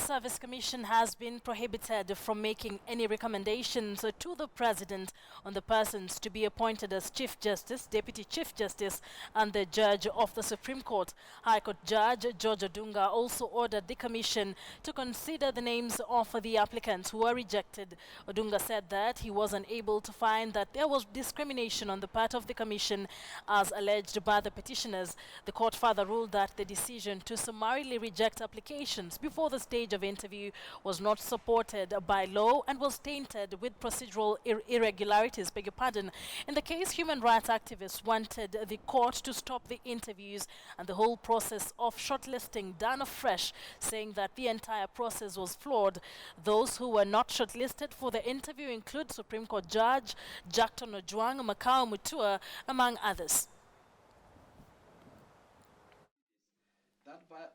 Service Commission has been prohibited from making any recommendations to the President on the persons to be appointed as Chief Justice, Deputy Chief Justice and the Judge of the Supreme Court. High Court Judge George Odunga also ordered the Commission to consider the names of the applicants who were rejected. Odunga said that he was unable to find that there was discrimination on the part of the Commission as alleged by the petitioners. The court further ruled that the decision to summarily reject applications before the stage of interview was not supported by law and was tainted with procedural irregularities. Beg your pardon. In the case, human rights activists wanted the court to stop the interviews and the whole process of shortlisting done afresh, saying that the entire process was flawed. Those who were not shortlisted for the interview include Supreme Court Judge Jacktone Ojwang, Makau Mutua, among others.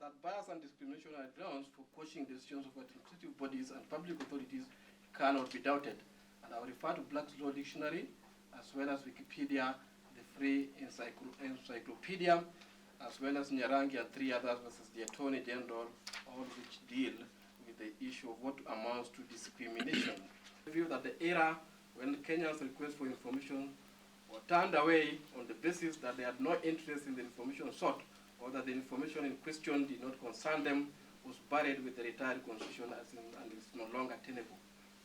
That bias and discrimination are grounds for quashing decisions of administrative bodies and public authorities cannot be doubted. And I will refer to Black's Law Dictionary, as well as Wikipedia, the Free Encyclopedia, as well as Nyarangi and three others versus the Attorney General, all which deal with the issue of what amounts to discrimination. I view that the era when Kenyans' requests for information were turned away on the basis that they had no interest in the information sought, or that the information in question did not concern them, was buried with the retired constitution and is no longer tenable.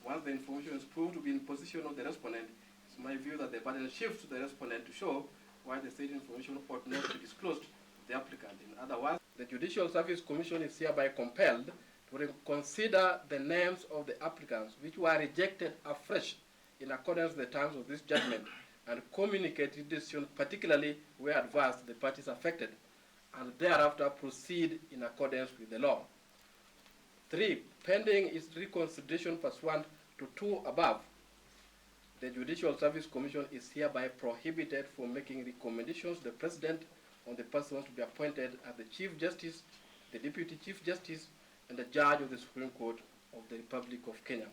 Once the information is proved to be in possession of the respondent, it's my view that the burden shifts to the respondent to show why the said information ought not to be disclosed to the applicant. In other words, the Judicial Service Commission is hereby compelled to reconsider the names of the applicants which were rejected afresh in accordance with the terms of this judgment and communicate the decision, particularly where adverse to the parties affected, and thereafter proceed in accordance with the law. 3. Pending its reconsideration pursuant to 2 above, the Judicial Service Commission is hereby prohibited from making recommendations to the President on the persons to be appointed as the Chief Justice, the Deputy Chief Justice, and the Judge of the Supreme Court of the Republic of Kenya.